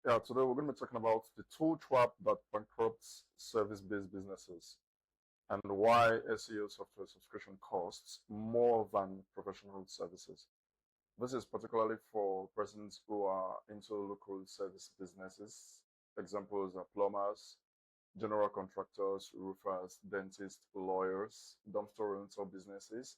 Yeah, today we're going to be talking about the tool trap that bankrupts service-based businesses and why SEO software subscription costs more than professional services. This is particularly for persons who are into local service businesses. Examples are plumbers, general contractors, roofers, dentists, lawyers, dumpster rental businesses,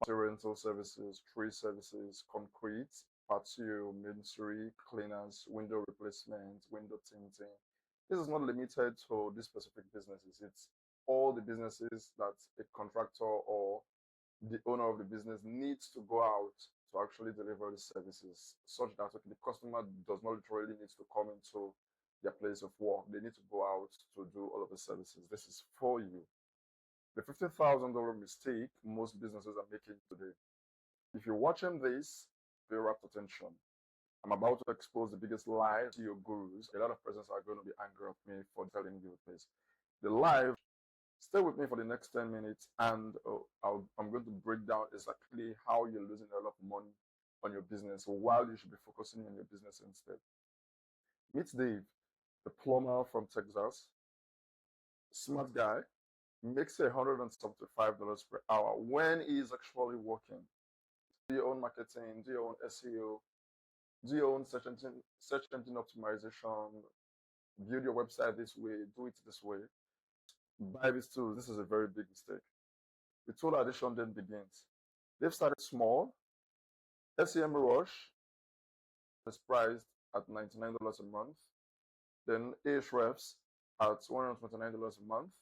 rental services, tree services, concrete, patio, masonry, cleaners, window replacement, window tinting. This is not limited to these specific businesses. It's all the businesses that a contractor or the owner of the business needs to go out to actually deliver the services, such that the customer does not literally need to come into their place of work. They need to go out to do all of the services. This is for you. The $50,000 mistake most businesses are making today. If you're watching this, pay rapt attention. I'm about to expose the biggest lie to your gurus. A lot of persons are going to be angry at me for telling you this. The lie, stay with me for the next 10 minutes and I'm going to break down exactly how you're losing a lot of money on your business while you should be focusing on your business instead. Meet Dave, the plumber from Texas. Smart guy, makes $175 per hour when he's actually working. Do your own marketing, do your own SEO, do your own search engine optimization, build your website this way, do it this way. Buy these tools. This is a very big mistake. The tool addition then begins. They've started small. SEMrush is priced at $99 a month. Then Ahrefs at $129 a month.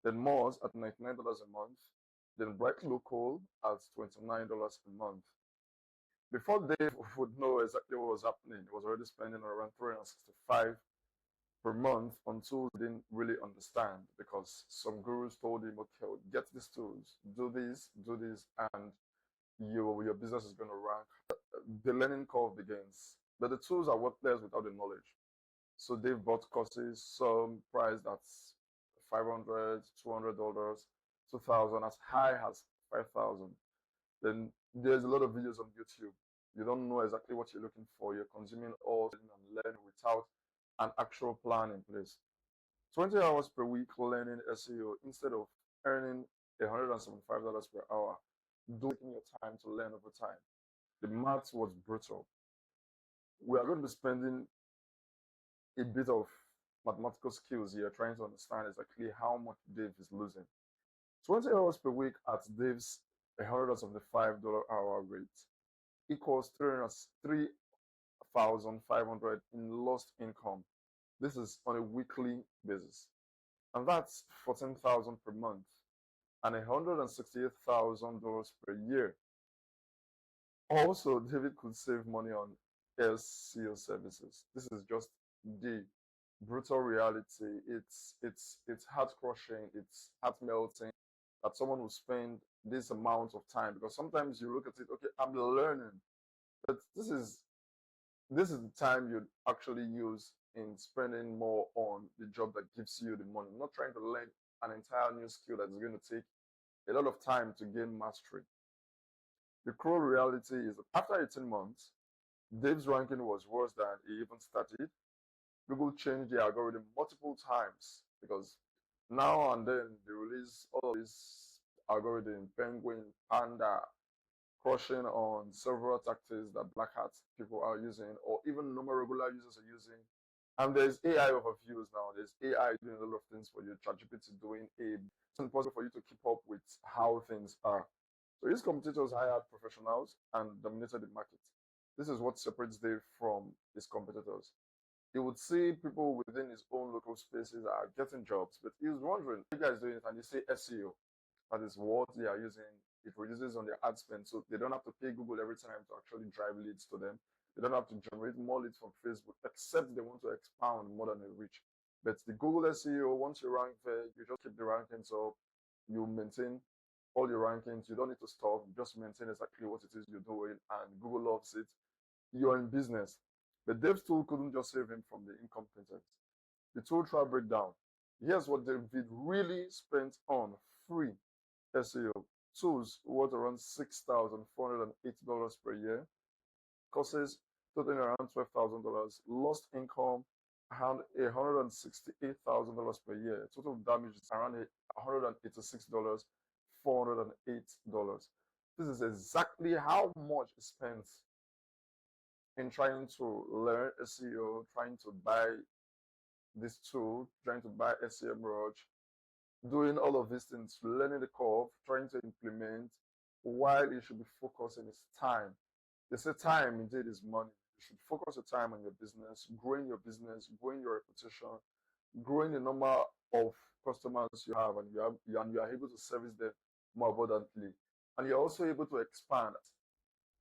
Then Moz at $99 a month. Then BrightLocal at $29 a month. Before Dave would know exactly what was happening, he was already spending around $365 per month on tools he didn't really understand, because some gurus told him, okay, get these tools, do this, and your business is going to rank. The learning curve begins. But the tools are worthless without the knowledge. So Dave bought courses, some priced at $500, $200, $2,000, as high as $5,000. Then there's a lot of videos on YouTube. You don't know exactly what you're looking for. You're consuming all and learning without an actual plan in place. 20 hours per week learning SEO instead of earning $175 per hour. Taking your time to learn over time. The maths was brutal. We are going to be spending a bit of mathematical skills here, trying to understand exactly how much Dave is losing. 20 hours per week at Dave's $175 hour rate equals $3,500 in lost income. This is on a weekly basis, and that's $14,000 per month and $168,000 per year. Also, David could save money on SEO services. This is just the brutal reality. It's heart crushing, it's heart melting that someone will spend this amount of time, because sometimes you look at it, okay, I'm learning, but this is the time you actually use in spending more on the job that gives you the money, not trying to learn an entire new skill that is going to take a lot of time to gain mastery. The cruel reality is that after 18 months, Dave's ranking was worse than he even started. Google changed the algorithm multiple times, because now and then they release all of these algorithm, penguin, panda, crushing on several tactics that black hat people are using, or even normal regular users are using. And there's AI overviews now. There's AI doing a lot of things for you. ChatGPT doing it's impossible for you to keep up with how things are. So these competitors hired professionals and dominated the market. This is what separates Dave from his competitors. He would see people within his own local spaces are getting jobs, but he was wondering, you guys doing it, and you say SEO. That is what they are using. It reduces on their ad spend, so they don't have to pay Google every time to actually drive leads to them. They don't have to generate more leads from Facebook, except they want to expound more than they reach. But the Google SEO, once you rank there, you just keep the rankings up, you maintain all your rankings, you don't need to stop, you just maintain exactly what it is you're doing, and Google loves it. You're in business. But Dave's tool couldn't just save him from the incompetence. The tool trap breakdown. Here's what David really spent on free SEO tools worth around $6,408 per year. Courses totaling around $12,000, lost income around $168,000 per year. Total damage is around $186, $408. This is exactly how much is spent in trying to learn SEO, trying to buy this tool, trying to buy SEMrush, doing all of these things, learning the curve, trying to implement, while you should be focusing is time. They say time indeed is money. You should focus your time on your business, growing your reputation, growing the number of customers you have, and you are able to service them more abundantly. And you're also able to expand,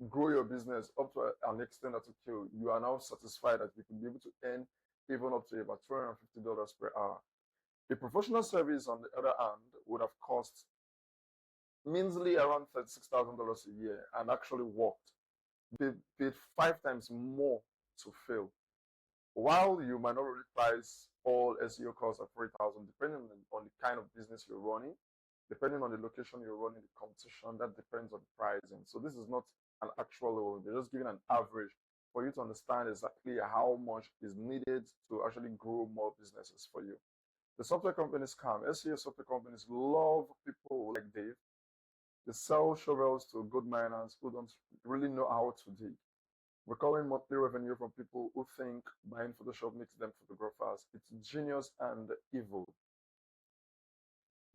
grow your business up to an extent that you are now satisfied that you can be able to earn even up to about $250 per hour. A professional service, on the other hand, would have cost measly around $36,000 a year and actually worked. They paid 5 times more to fail. While you might not really price all SEO costs at $3,000, depending on the kind of business you're running, depending on the location you're running, the competition, that depends on the pricing. So this is not an actual level. They're just giving an average for you to understand exactly how much is needed to actually grow more businesses for you. The software companies come. SEO software companies love people like Dave. They sell shovels to good miners who don't really know how to dig. Recurring monthly revenue from people who think buying Photoshop makes them photographers. It's genius and evil.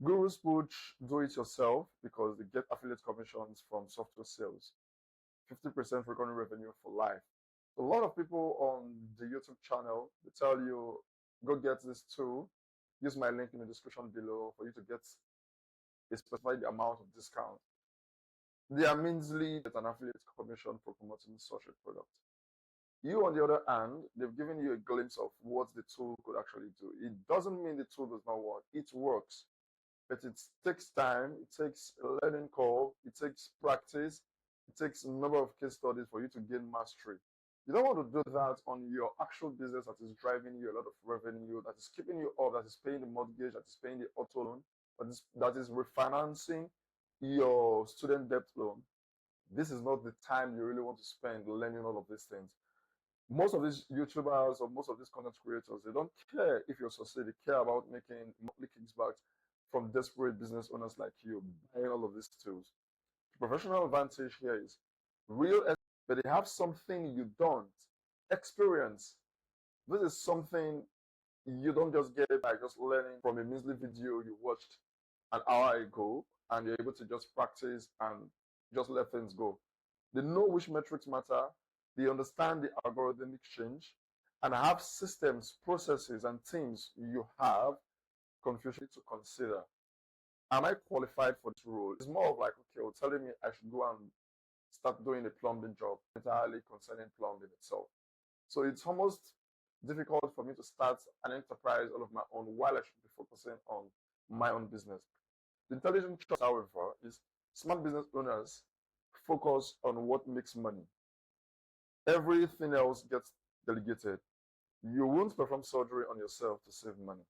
Gurus push do it yourself because they get affiliate commissions from software sales. 50% recurring revenue for life. A lot of people on the YouTube channel, they tell you, go get this tool. Use my link in the description below for you to get a specified amount of discount. They are measly at an affiliate commission for promoting such a product. You, on the other hand, they've given you a glimpse of what the tool could actually do. It doesn't mean the tool does not work. It works. But it takes time, it takes a learning curve, it takes practice, it takes a number of case studies for you to gain mastery. You don't want to do that on your actual business that is driving you a lot of revenue, that is keeping you up, that is paying the mortgage, that is paying the auto loan, that is refinancing your student debt loan. This is not the time you really want to spend learning all of these things. Most of these YouTubers or most of these content creators, they don't care if you're succeeding. They care about making monthly kickbacks from desperate business owners like you, buying all of these tools. The professional advantage here is real, but they have something you don't. Experience. This is something you don't just get by just learning from a measly video you watched an hour ago, and you're able to just practice and just let things go. They know which metrics matter. They understand the algorithmic change and have systems, processes, and teams you have confusion to consider. Am I qualified for this role? It's more of like, okay, well, telling me I should go and start doing a plumbing job entirely concerning plumbing itself. So it's almost difficult for me to start an enterprise all of my own while I should be focusing on my own business. The intelligent choice, however, is smart business owners focus on what makes money. Everything else gets delegated. You won't perform surgery on yourself to save money.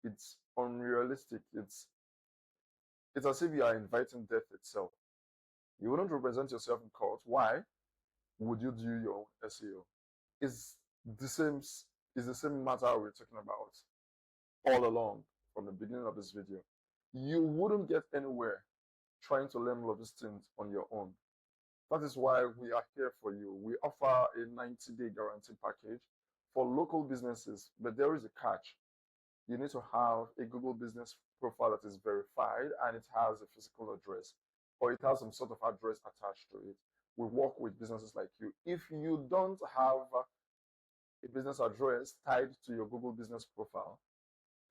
It's unrealistic. It's as if you are inviting death itself. You wouldn't represent yourself in court. Why would you do your own SEO? It's the same matter we're talking about all along from the beginning of this video. You wouldn't get anywhere trying to learn all of these things on your own. That is why we are here for you. We offer a 90-day guarantee package for local businesses, but there is a catch. You need to have a Google business profile that is verified and it has a physical address, or it has some sort of address attached to it. We work with businesses like you. If you don't have a business address tied to your Google business profile,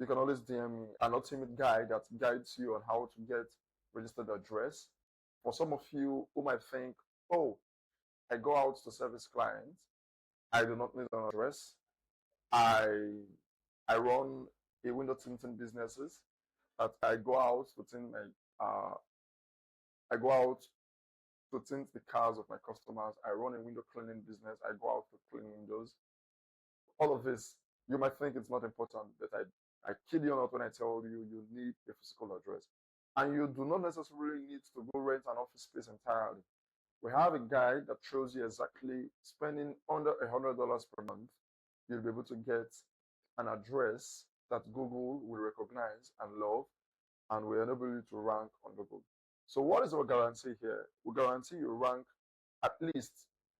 you can always DM me an ultimate guide that guides you on how to get registered address. For some of you who might think, oh, I go out to service clients, I do not need an address. I run a window tinting businesses that I go out to tint the cars of my customers. I run a window cleaning business. I go out to clean windows. All of this, you might think it's not important, but I kid you not when I tell you, you need a physical address. And you do not necessarily need to go rent an office space entirely. We have a guide that shows you exactly spending under $100 per month, you'll be able to get an address that Google will recognize and love, and will enable you to rank on Google. So what is our guarantee here? We guarantee you rank at least,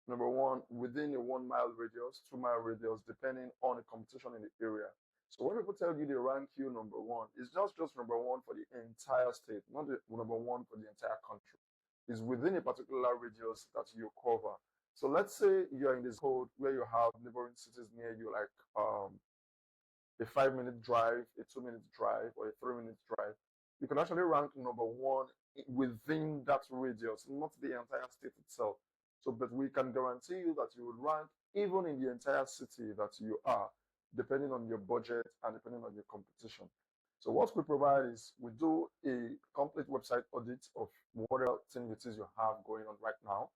number one, within a 1 mile radius, 2 mile radius, depending on the competition in the area. So when people tell you they rank you number one, it's just number one for the entire state, not the number one for the entire country. It's within a particular radius that you cover. So let's say you're in this code where you have neighboring cities near you, like a 5-minute drive, a 2-minute drive, or a 3-minute drive. You can actually rank number one within that radius, not the entire state itself. So, but we can guarantee you that you will rank even in the entire city that you are, depending on your budget and depending on your competition. So what we provide is we do a complete website audit of whatever thing it is you have going on right now.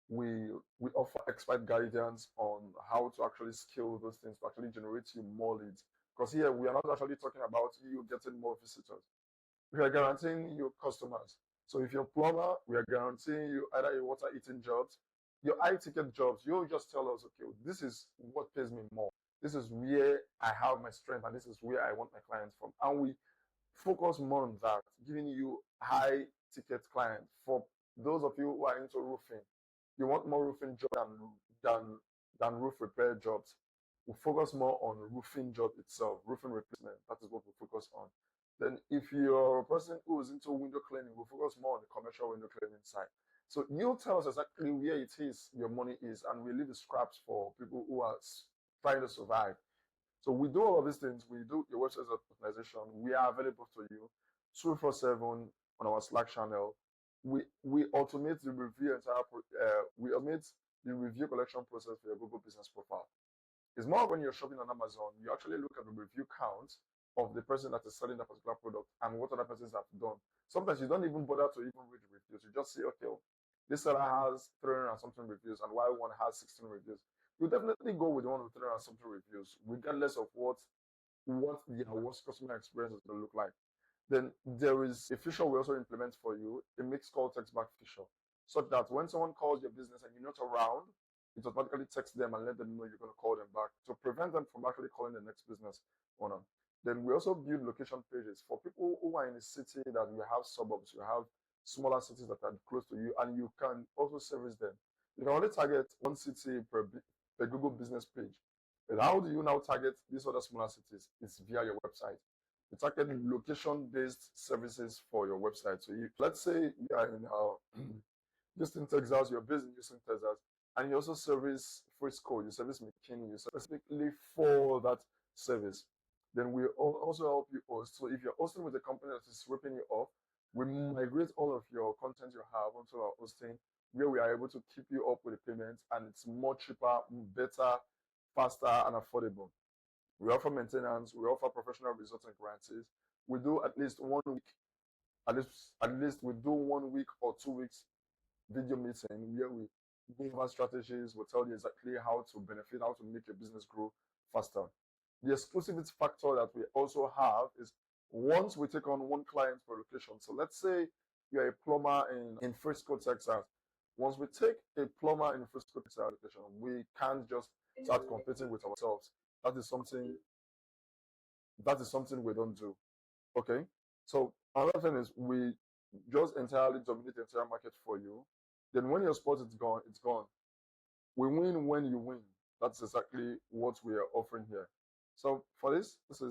We offer expert guidance on how to actually scale those things to actually generate you more leads. Because here we are not actually talking about you getting more visitors. We are guaranteeing you customers. So if you're a plumber, we are guaranteeing you either a water heating jobs, your high ticket jobs. You'll just tell us, okay, this is what pays me more. This is where I have my strength, and this is where I want my clients from. And we focus more on that, giving you high ticket clients. For those of you who are into roofing, you want more roofing jobs than roof repair jobs. We focus more on roofing job itself, roofing replacement. That is what we focus on. Then if you're a person who is into window cleaning, we focus more on the commercial window cleaning side. So you tell us exactly where it is your money is, and we leave the scraps for people who are trying to survive. So we do all of these things. We do your website optimization. We are available to you 24/7 on our Slack channel. We automate the review we automate the review collection process for your Google business profile. It's more when you're shopping on Amazon, you actually look at the review count of the person that is selling that particular product and what other persons have done. Sometimes you don't even bother to even read the reviews. You just say, okay, this seller has 300 and something reviews, and Y one has 16 reviews. You definitely go with the one with 300 and something reviews, regardless of what the worst customer experience is going to look like. Then there is a feature we also implement for you, a mixed call text back feature, so that when someone calls your business and you're not around, it automatically texts them and let them know you're going to call them back to prevent them from actually calling the next business owner. Then we also build location pages for people who are in a city that you have suburbs, you have smaller cities that are close to you, and you can also service them. You can only target one city per Google business page. And how do you now target these other smaller cities? It's via your website. You target location-based services for your website. So let's say you are in Houston, Texas, you're based in Houston, Texas, and you also service Frisco, you service McKinney, you specifically for that service. Then we also help you host. So if you're hosting with a company that is ripping you off, we migrate all of your content you have onto our hosting, where we are able to keep you up with the payments, and it's more cheaper, better, faster, and affordable. We offer maintenance, we offer professional results and guarantees. We do at least 1 week, at least we do 1 week or 2 weeks video meeting where we go over strategies, we'll tell you exactly how to benefit, how to make your business grow faster. The exclusivity factor that we also have is once we take on one client per location. So let's say you're a plumber in Frisco, Texas. Once we take a plumber in Frisco, Texas location, we can't just start competing with ourselves. That is something we don't do. Okay. So another thing is we just entirely dominate the entire market for you. Then when your spot is gone, it's gone. We win when you win. That's exactly what we are offering here. So for this is